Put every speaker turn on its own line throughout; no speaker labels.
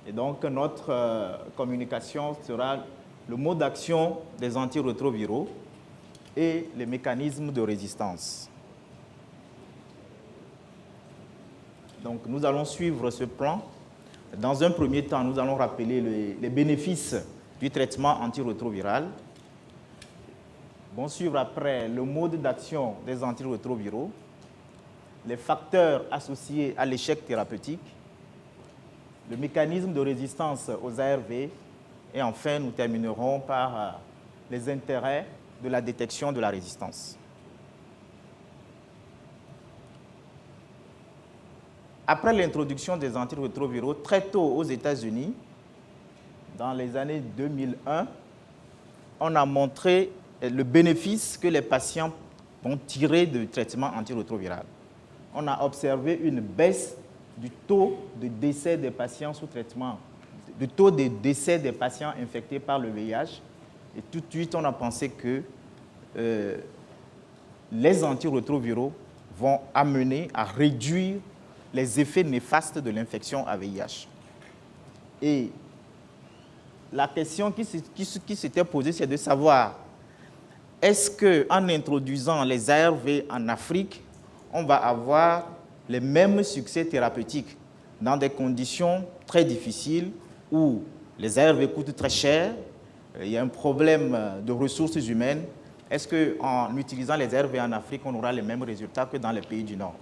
Et donc, notre communication sera le mode d'action des antirétroviraux et les mécanismes de résistance. Donc, nous allons suivre ce plan. Dans un premier temps, nous allons rappeler les bénéfices du traitement antirétroviral. Vont suivre après le mode d'action des antirétroviraux, les facteurs associés à l'échec thérapeutique, le mécanisme de résistance aux ARV, et enfin, nous terminerons par les intérêts de la détection de la résistance. Après l'introduction des antirétroviraux très tôt aux États-Unis, dans les années 2001, on a montré le bénéfice que les patients vont tirer du traitement antirétroviral. On a observé une baisse du taux de décès des patients sous traitement, du taux de décès des patients infectés par le VIH. Et tout de suite, on a pensé que les antirétroviraux vont amener à réduire les effets néfastes de l'infection à VIH. Et la question qui s'était posée, c'est de savoir, est-ce qu'en introduisant les ARV en Afrique, on va avoir les mêmes succès thérapeutiques dans des conditions très difficiles où les ARV coûtent très cher, il y a un problème de ressources humaines. Est-ce qu'en utilisant les ARV en Afrique, on aura les mêmes résultats que dans les pays du Nord?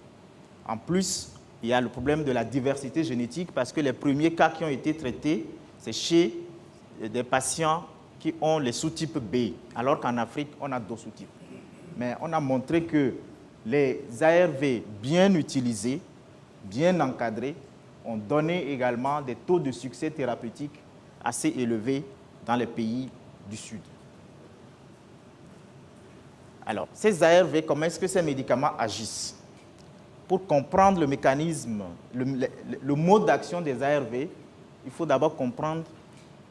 En plus, il y a le problème de la diversité génétique parce que les premiers cas qui ont été traités, c'est chez des patients qui ont les sous-types B, alors qu'en Afrique, on a d'autres sous-types. Mais on a montré que les ARV bien utilisés, bien encadrés, ont donné également des taux de succès thérapeutique assez élevés dans les pays du Sud. Alors, ces ARV, comment est-ce que ces médicaments agissent? Pour comprendre le mécanisme, le mode d'action des ARV, il faut d'abord comprendre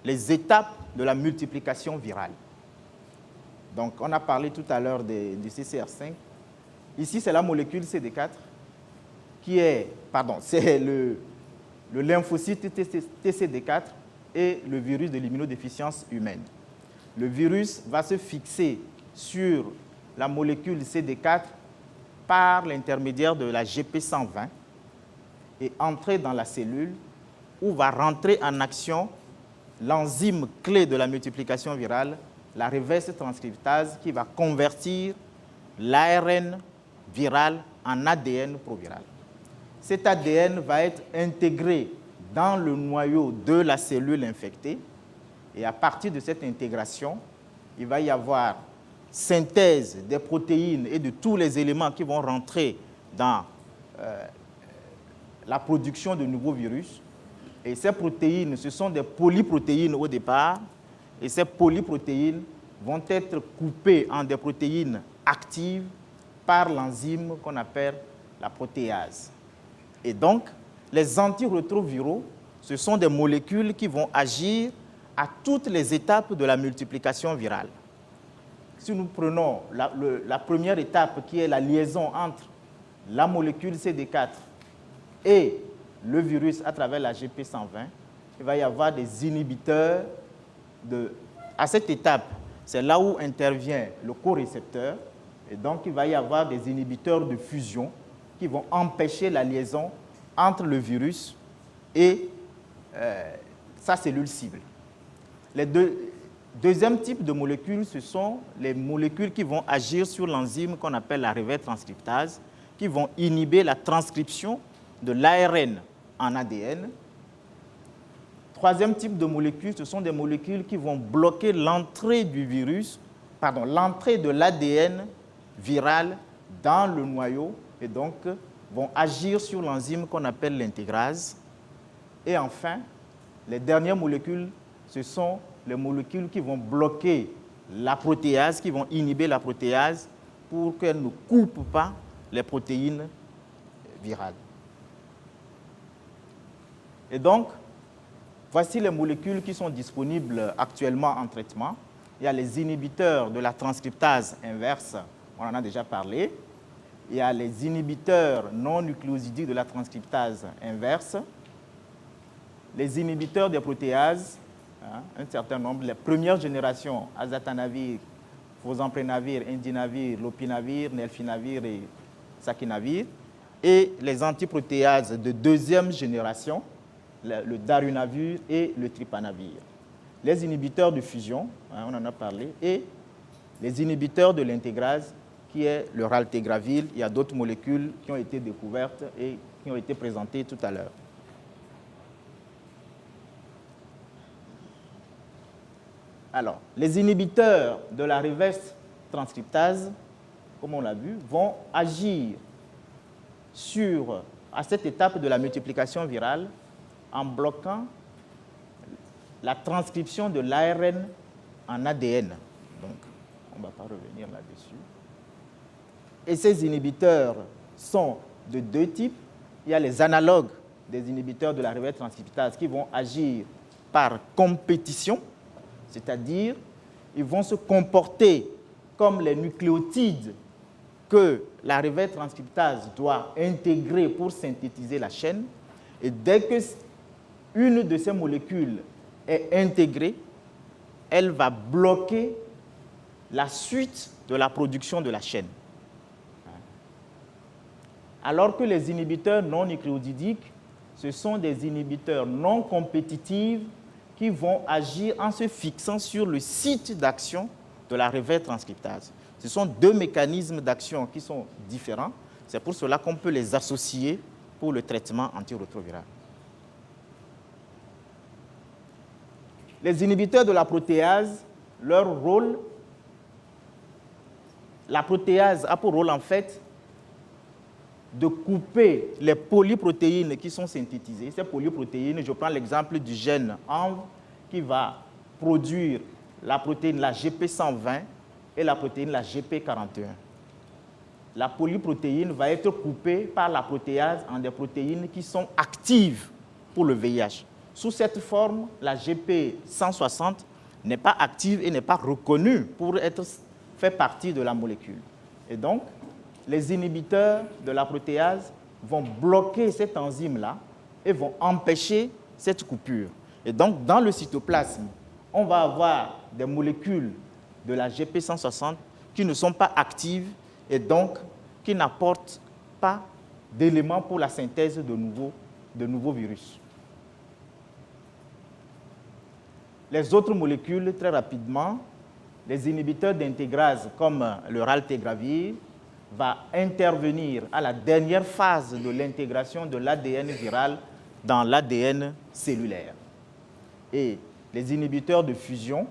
les étapes de la multiplication virale. Donc, on a parlé tout à l'heure du CCR5. Ici, c'est la molécule CD4 qui est, c'est le lymphocyte TCD4 et le virus de l'immunodéficience humaine. Le virus va se fixer sur la molécule CD4 par l'intermédiaire de la GP120 et entrer dans la cellule où va rentrer en action l'enzyme clé de la multiplication virale, la reverse transcriptase, qui va convertir l'ARN viral en ADN proviral. Cet ADN va être intégré dans le noyau de la cellule infectée et à partir de cette intégration, il va y avoir synthèse des protéines et de tous les éléments qui vont rentrer dans la production de nouveaux virus. Et ces protéines, ce sont des polyprotéines au départ, et ces polyprotéines vont être coupées en des protéines actives par l'enzyme qu'on appelle la protéase. Et donc, les antirétroviraux, ce sont des molécules qui vont agir à toutes les étapes de la multiplication virale. Si nous prenons la première étape qui est la liaison entre la molécule CD4 et le virus à travers la GP120, il va y avoir des inhibiteurs. À cette étape, c'est là où intervient le corécepteur. Et donc, il va y avoir des inhibiteurs de fusion qui vont empêcher la liaison entre le virus et sa cellule cible. Les deuxième type de molécules, ce sont les molécules qui vont agir sur l'enzyme qu'on appelle la reverse transcriptase, qui vont inhiber la transcription de l'ARN en ADN. Troisième type de molécules, ce sont des molécules qui vont bloquer l'entrée du virus, l'entrée de l'ADN viral dans le noyau et donc vont agir sur l'enzyme qu'on appelle l'intégrase. Et enfin, les dernières molécules, ce sont les molécules qui vont bloquer la protéase, qui vont inhiber la protéase pour qu'elle ne coupe pas les protéines virales. Et donc, voici les molécules qui sont disponibles actuellement en traitement. Il y a les inhibiteurs de la transcriptase inverse, on en a déjà parlé. Il y a les inhibiteurs non nucléosidiques de la transcriptase inverse. les inhibiteurs des protéases, hein, un certain nombre, les premières générations, azatanavir, fosamprenavir, indinavir, lopinavir, nelfinavir et sakinavir, et les antiprotéases de deuxième génération, le darunavir et le tripanavir. Les inhibiteurs de fusion, hein, on en a parlé, et les inhibiteurs de l'intégrase, qui est le raltegravir. Il y a d'autres molécules qui ont été découvertes et qui ont été présentées tout à l'heure. Alors, les inhibiteurs de la reverse transcriptase, comme on l'a vu, vont agir à cette étape de la multiplication virale en bloquant la transcription de l'ARN en ADN. Donc, on ne va pas revenir là-dessus. Et ces inhibiteurs sont de deux types. Il y a les analogues des inhibiteurs de la reverse transcriptase qui vont agir par compétition, c'est-à-dire ils vont se comporter comme les nucléotides que la reverse transcriptase doit intégrer pour synthétiser la chaîne. Et dès qu'une de ces molécules est intégrée, elle va bloquer la suite de la production de la chaîne. Alors que les inhibiteurs non nucléotidiques, ce sont des inhibiteurs non compétitifs qui vont agir en se fixant sur le site d'action de la reverse transcriptase. Ce sont deux mécanismes d'action qui sont différents. C'est pour cela qu'on peut les associer pour le traitement antirétroviral. Les inhibiteurs de la protéase, leur rôle, la protéase a pour rôle en fait de couper les polyprotéines qui sont synthétisées. Ces polyprotéines, je prends l'exemple du gène ANV qui va produire la protéine, la GP120 et la protéine, la GP41. La polyprotéine va être coupée par la protéase en des protéines qui sont actives pour le VIH. Sous cette forme, la GP160 n'est pas active et n'est pas reconnue pour faire partie de la molécule. Et donc, les inhibiteurs de la protéase vont bloquer cette enzyme-là et vont empêcher cette coupure. Et donc, dans le cytoplasme, on va avoir des molécules de la GP160 qui ne sont pas actives et donc qui n'apportent pas d'éléments pour la synthèse de nouveaux virus. Les autres molécules, très rapidement, les inhibiteurs d'intégrase comme le raltegravir, va intervenir à la dernière phase de l'intégration de l'ADN viral dans l'ADN cellulaire. Et les inhibiteurs de fusion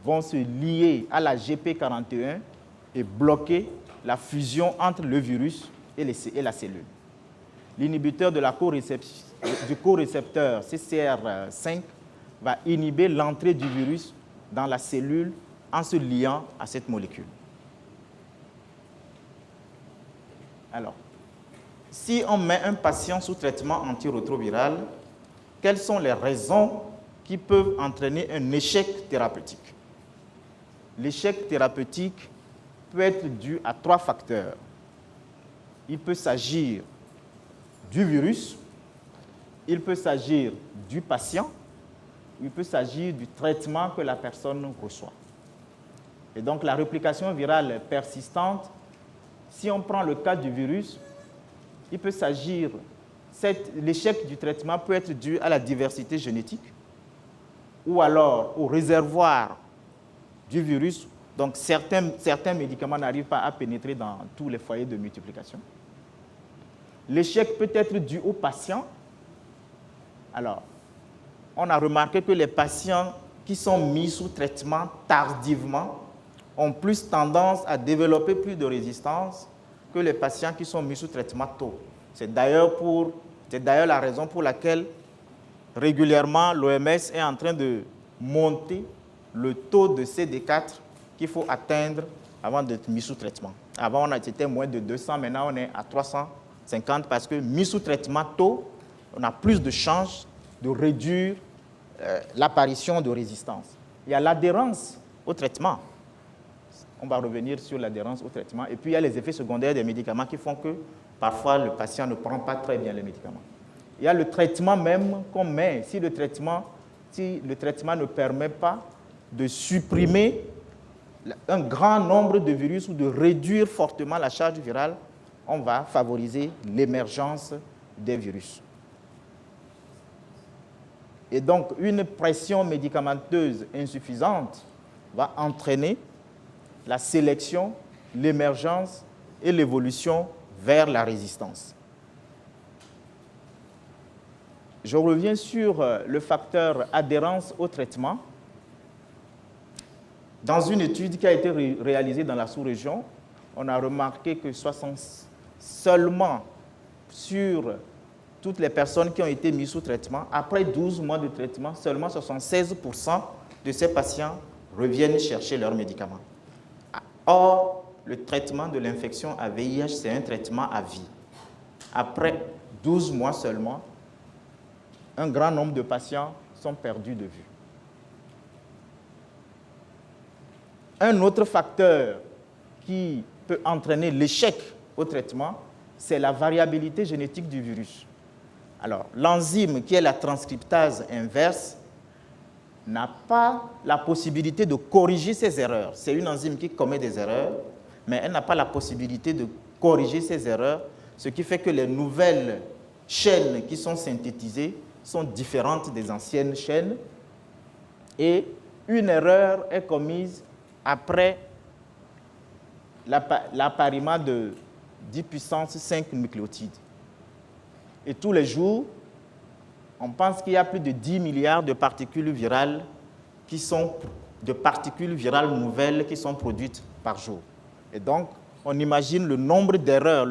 vont se lier à la GP41 et bloquer la fusion entre le virus et la cellule. L'inhibiteur de du corécepteur CCR5 va inhiber l'entrée du virus dans la cellule en se liant à cette molécule. Alors, si on met un patient sous traitement antirétroviral, quelles sont les raisons qui peuvent entraîner un échec thérapeutique? L'échec thérapeutique peut être dû à 3 facteurs. Il peut s'agir du virus, il peut s'agir du patient, il peut s'agir du traitement que la personne reçoit. Et donc la réplication virale persistante, si on prend le cas du virus, il peut s'agir, l'échec du traitement peut être dû à la diversité génétique ou alors au réservoir du virus. Donc certains médicaments n'arrivent pas à pénétrer dans tous les foyers de multiplication. L'échec peut être dû au patient. Alors, on a remarqué que les patients qui sont mis sous traitement tardivement ont plus tendance à développer plus de résistance que les patients qui sont mis sous traitement tôt. C'est d'ailleurs la raison pour laquelle régulièrement l'OMS est en train de monter le taux de CD4 qu'il faut atteindre avant d'être mis sous traitement. Avant, c'était moins de 200, maintenant on est à 350 parce que mis sous traitement tôt, on a plus de chances de réduire l'apparition de résistance. Il y a l'adhérence au traitement. On va revenir sur l'adhérence au traitement. Et puis, il y a les effets secondaires des médicaments qui font que parfois le patient ne prend pas très bien les médicaments. Il y a le traitement même qu'on met. Si le traitement ne permet pas de supprimer un grand nombre de virus ou de réduire fortement la charge virale, on va favoriser l'émergence des virus. Et donc, une pression médicamenteuse insuffisante va entraîner la sélection, l'émergence et l'évolution vers la résistance. Je reviens sur le facteur adhérence au traitement. Dans une étude qui a été réalisée dans la sous-région, on a remarqué que seulement sur toutes les personnes qui ont été mises sous traitement, après 12 mois de traitement, seulement 76% de ces patients reviennent chercher leurs médicaments. Or, le traitement de l'infection à VIH, c'est un traitement à vie. Après 12 mois seulement, un grand nombre de patients sont perdus de vue. Un autre facteur qui peut entraîner l'échec au traitement, c'est la variabilité génétique du virus. Alors, l'enzyme qui est la transcriptase inverse n'a pas la possibilité de corriger ces erreurs. C'est une enzyme qui commet des erreurs, mais elle n'a pas la possibilité de corriger ces erreurs, ce qui fait que les nouvelles chaînes qui sont synthétisées sont différentes des anciennes chaînes et une erreur est commise après l'appariement de 10 puissance 5 nucléotides. Et tous les jours, on pense qu'il y a plus de 10 milliards de particules virales nouvelles qui sont produites par jour. Et donc, on imagine le nombre d'erreurs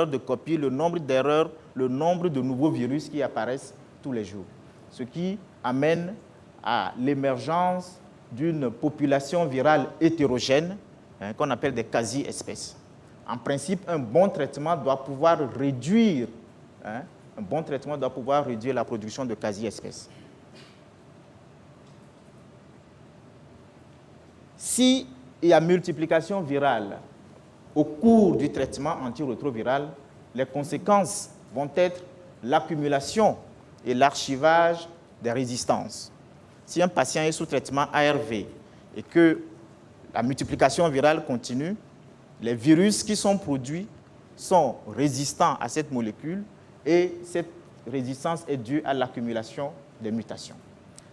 de copies, le nombre d'erreurs, le nombre de nouveaux virus qui apparaissent tous les jours. Ce qui amène à l'émergence d'une population virale hétérogène, qu'on appelle des quasi-espèces. En principe, un bon traitement doit pouvoir réduire la production de quasi-espèces. S'il y a multiplication virale au cours du traitement antirétroviral, les conséquences vont être l'accumulation et l'archivage des résistances. Si un patient est sous traitement ARV et que la multiplication virale continue, les virus qui sont produits sont résistants à cette molécule et cette résistance est due à l'accumulation des mutations.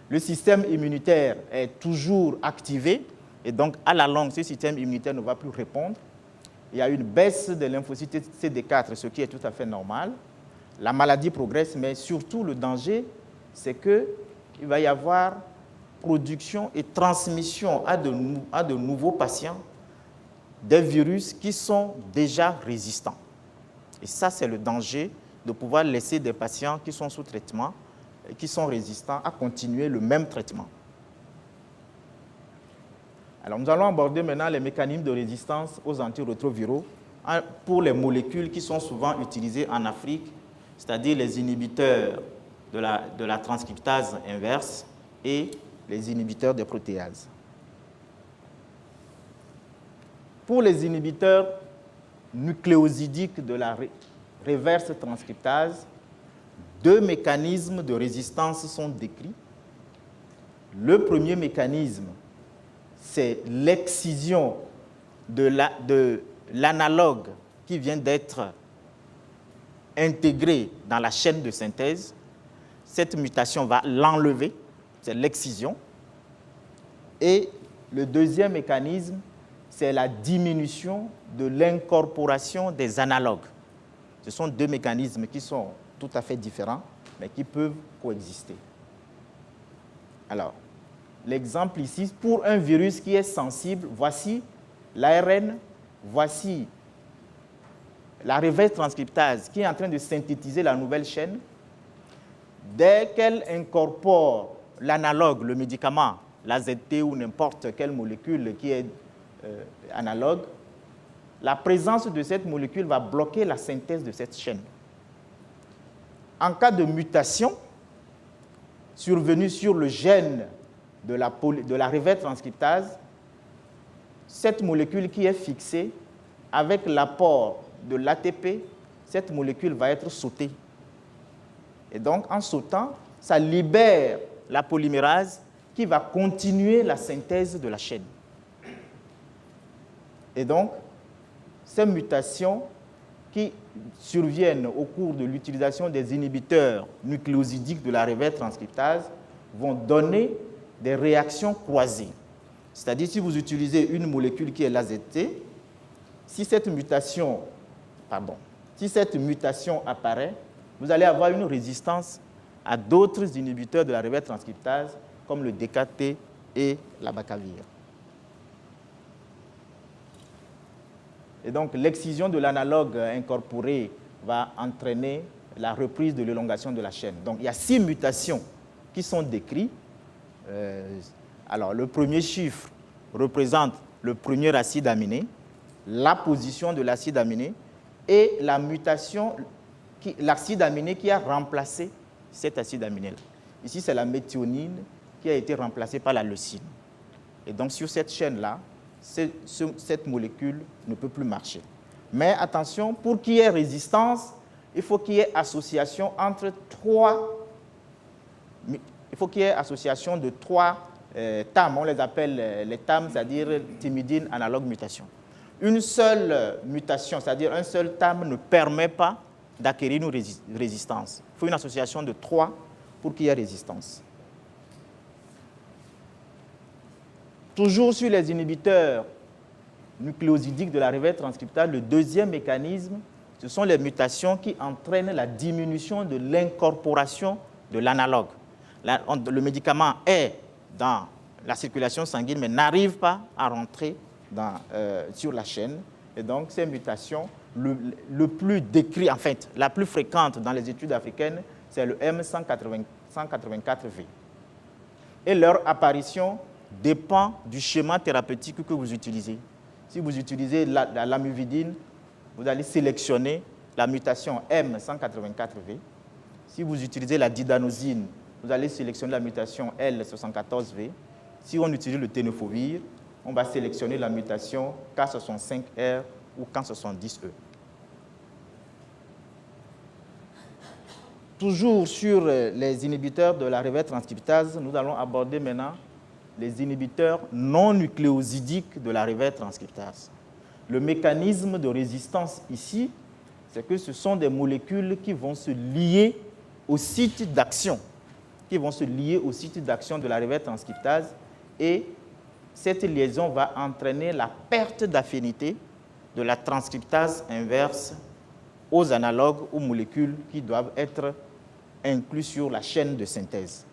Le système immunitaire est toujours activé et donc à la longue, ce système immunitaire ne va plus répondre. Il y a une baisse de lymphocytes CD4, ce qui est tout à fait normal. La maladie progresse, mais surtout le danger, c'est qu'il va y avoir production et transmission à de nouveaux patients des virus qui sont déjà résistants. Et ça, c'est le danger de pouvoir laisser des patients qui sont sous traitement et qui sont résistants à continuer le même traitement. Alors, nous allons aborder maintenant les mécanismes de résistance aux antirétroviraux pour les molécules qui sont souvent utilisées en Afrique, c'est-à-dire les inhibiteurs de la transcriptase inverse et les inhibiteurs des protéases. Pour les inhibiteurs nucléosidiques de la reverse transcriptase, 2 mécanismes de résistance sont décrits. Le premier mécanisme, c'est l'excision de l'analogue qui vient d'être intégré dans la chaîne de synthèse. Cette mutation va l'enlever, c'est l'excision. Et le deuxième mécanisme, c'est la diminution de l'incorporation des analogues. Ce sont 2 mécanismes qui sont tout à fait différents, mais qui peuvent coexister. Alors, l'exemple ici, pour un virus qui est sensible, voici l'ARN, voici la reverse transcriptase qui est en train de synthétiser la nouvelle chaîne. Dès qu'elle incorpore l'analogue, le médicament, l'AZT ou n'importe quelle molécule qui est analogue, la présence de cette molécule va bloquer la synthèse de cette chaîne. En cas de mutation survenue sur le gène de la reverse transcriptase, cette molécule qui est fixée, avec l'apport de l'ATP, cette molécule va être sautée. Et donc, en sautant, ça libère la polymérase qui va continuer la synthèse de la chaîne. Et donc, ces mutations qui surviennent au cours de l'utilisation des inhibiteurs nucléosidiques de la reverse transcriptase vont donner des réactions croisées. C'est-à-dire, si vous utilisez une molécule qui est l'AZT, si cette mutation apparaît, vous allez avoir une résistance à d'autres inhibiteurs de la reverse transcriptase, comme le DKT et l'abacavir. Et donc, l'excision de l'analogue incorporé va entraîner la reprise de l'élongation de la chaîne. Donc, il y a 6 mutations qui sont décrites. Alors, le premier chiffre représente le premier acide aminé, la position de l'acide aminé et la mutation, l'acide aminé qui a remplacé cet acide aminé-là. Ici, c'est la méthionine qui a été remplacée par la leucine. Et donc, sur cette chaîne-là, cette molécule ne peut plus marcher. Mais attention, pour qu'il y ait résistance, il faut qu'il y ait association entre de trois TAM. On les appelle les TAM, c'est-à-dire thymidine analogue mutation. Une seule mutation, c'est-à-dire un seul TAM, ne permet pas d'acquérir une résistance. Il faut une association de 3 pour qu'il y ait résistance. Toujours sur les inhibiteurs nucléosidiques de la reverse transcriptase, le deuxième mécanisme, ce sont les mutations qui entraînent la diminution de l'incorporation de l'analogue. Le médicament est dans la circulation sanguine, mais n'arrive pas à rentrer sur la chaîne. Et donc, ces mutations, le plus décrit, en fait, la plus fréquente dans les études africaines, c'est le M184V. Et leur apparition dépend du schéma thérapeutique que vous utilisez. Si vous utilisez la lamivudine, vous allez sélectionner la mutation M184V. Si vous utilisez la didanosine, vous allez sélectionner la mutation L74V. Si on utilise le tenofovir, on va sélectionner la mutation K65R ou K70E. Toujours sur les inhibiteurs de la reverse transcriptase, nous allons aborder maintenant les inhibiteurs non nucléosidiques de la reverse transcriptase. Le mécanisme de résistance ici, c'est que ce sont des molécules qui vont se lier au site d'action, de la reverse transcriptase, et cette liaison va entraîner la perte d'affinité de la transcriptase inverse aux analogues ou molécules qui doivent être inclus sur la chaîne de synthèse.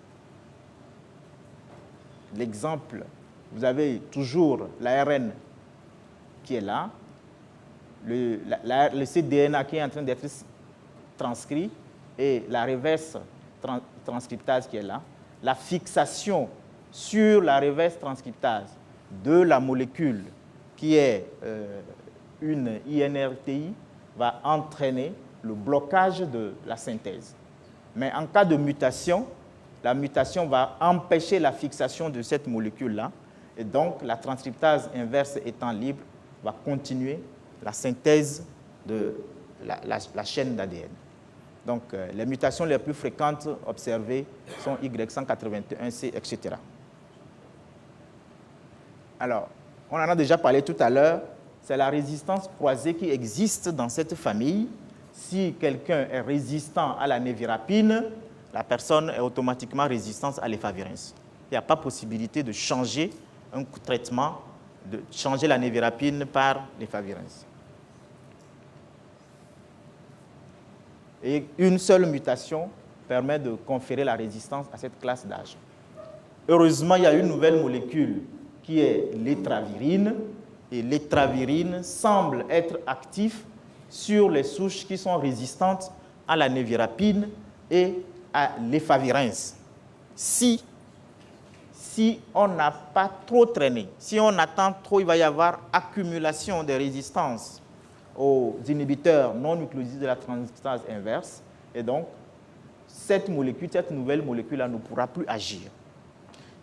L'exemple, vous avez toujours l'ARN qui est là, le cDNA qui est en train d'être transcrit et la reverse transcriptase qui est là. La fixation sur la reverse transcriptase de la molécule qui est une INRTI va entraîner le blocage de la synthèse. Mais en cas de mutation, la mutation va empêcher la fixation de cette molécule-là. Et donc, la transcriptase inverse étant libre, va continuer la synthèse de la chaîne d'ADN. Donc, les mutations les plus fréquentes observées sont Y181C, etc. Alors, on en a déjà parlé tout à l'heure, c'est la résistance croisée qui existe dans cette famille. Si quelqu'un est résistant à la névirapine, la personne est automatiquement résistante à l'efavirenz. Il n'y a pas possibilité de changer un traitement, de changer la névirapine par l'efavirenz. Et une seule mutation permet de conférer la résistance à cette classe d'âge. Heureusement, il y a une nouvelle molécule qui est l'étravirine, et l'étravirine semble être actif sur les souches qui sont résistantes à la névirapine et à l'efavirenz. Si on n'a pas trop traîné, si on attend trop, il va y avoir accumulation des résistances aux inhibiteurs non nucléosides de la transcriptase inverse, et donc cette nouvelle molécule-là ne pourra plus agir.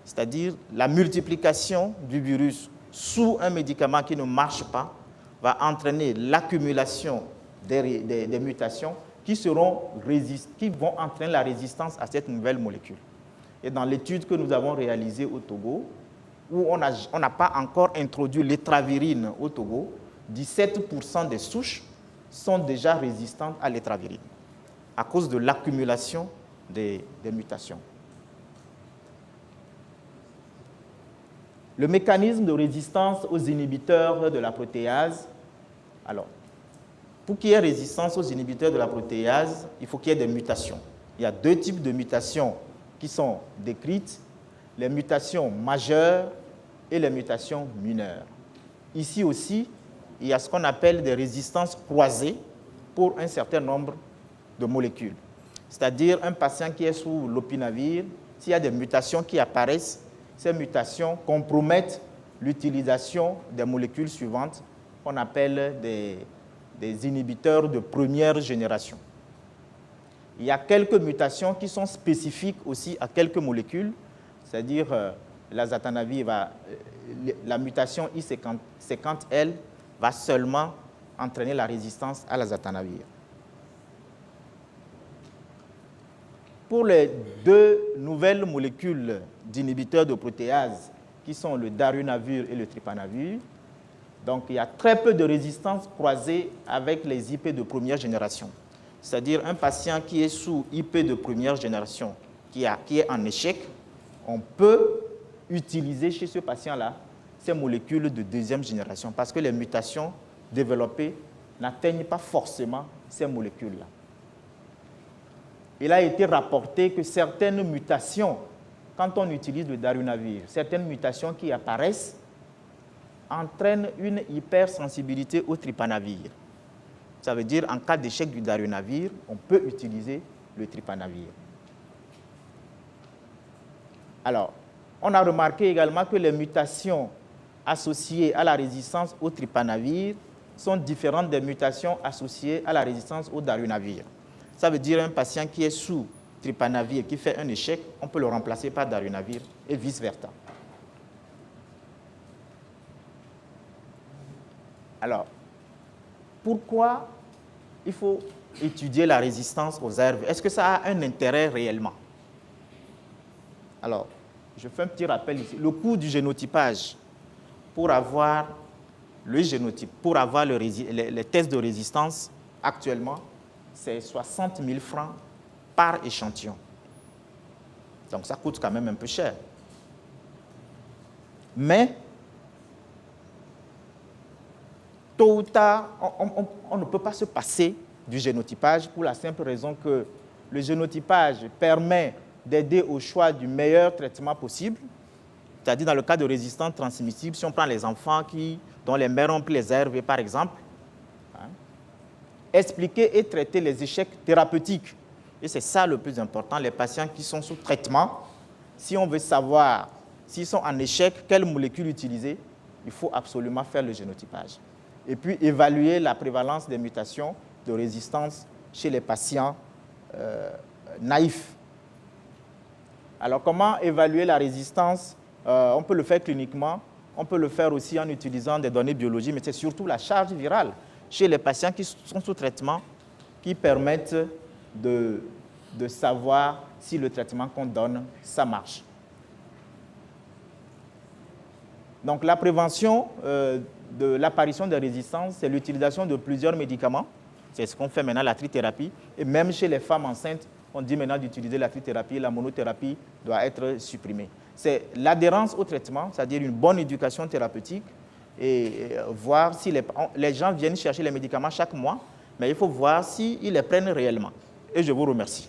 C'est-à-dire la multiplication du virus sous un médicament qui ne marche pas va entraîner l'accumulation des mutations qui qui vont entraîner la résistance à cette nouvelle molécule. Et dans l'étude que nous avons réalisée au Togo, où on n'a pas encore introduit l'étravirine au Togo, 17% des souches sont déjà résistantes à l'étravirine à cause de l'accumulation des mutations. Le mécanisme de résistance aux inhibiteurs de la protéase. Alors, pour qu'il y ait résistance aux inhibiteurs de la protéase, il faut qu'il y ait des mutations. Il y a deux types de mutations qui sont décrites, les mutations majeures et les mutations mineures. Ici aussi, il y a ce qu'on appelle des résistances croisées pour un certain nombre de molécules. C'est-à-dire un patient qui est sous lopinavir, s'il y a des mutations qui apparaissent, ces mutations compromettent l'utilisation des molécules suivantes qu'on appelle des inhibiteurs de première génération. Il y a quelques mutations qui sont spécifiques aussi à quelques molécules, c'est-à-dire l'azatanavir, la mutation I50L va seulement entraîner la résistance à l'azatanavir. Pour les deux nouvelles molécules d'inhibiteurs de protéase, qui sont le darunavir et le tripanavir, donc il y a très peu de résistance croisée avec les IP de première génération. C'est-à-dire un patient qui est sous IP de première génération, qui est en échec, on peut utiliser chez ce patient-là ces molécules de deuxième génération parce que les mutations développées n'atteignent pas forcément ces molécules-là. Il a été rapporté que certaines mutations, quand on utilise le darunavir, certaines mutations qui apparaissent entraînent une hypersensibilité au tripanavir. Ça veut dire, en cas d'échec du darunavir, on peut utiliser le tripanavir. Alors, on a remarqué également que les mutations associées à la résistance au tripanavir sont différentes des mutations associées à la résistance au darunavir. Ça veut dire un patient qui est sous tripanavir, qui fait un échec, on peut le remplacer par darunavir et vice-versa. Alors, pourquoi il faut étudier la résistance aux ARV? Est-ce que ça a un intérêt réellement? Alors, je fais un petit rappel ici. Le coût du génotypage pour avoir le génotype, pour avoir les tests de résistance actuellement, c'est 60 000 francs par échantillon. Donc ça coûte quand même un peu cher. Mais, tôt ou tard, on ne peut pas se passer du génotypage pour la simple raison que le génotypage permet d'aider au choix du meilleur traitement possible. C'est-à-dire dans le cas de résistance transmissible, si on prend les enfants dont les mères ont pris les ARV par exemple, expliquer et traiter les échecs thérapeutiques. Et c'est ça le plus important, les patients qui sont sous traitement, si on veut savoir s'ils sont en échec, quelle molécule utiliser, il faut absolument faire le génotypage. Et puis évaluer la prévalence des mutations de résistance chez les patients naïfs. Alors comment évaluer la résistance? On peut le faire cliniquement, on peut le faire aussi en utilisant des données biologiques, mais c'est surtout la charge virale chez les patients qui sont sous traitement qui permettent de savoir si le traitement qu'on donne, ça marche. Donc la prévention de l'apparition de résistance, c'est l'utilisation de plusieurs médicaments. C'est ce qu'on fait maintenant, la trithérapie. Et même chez les femmes enceintes, on dit maintenant d'utiliser la trithérapie, la monothérapie doit être supprimée. C'est l'adhérence au traitement, c'est-à-dire une bonne éducation thérapeutique et voir si les gens viennent chercher les médicaments chaque mois, mais il faut voir s'ils les prennent réellement. Et je vous remercie.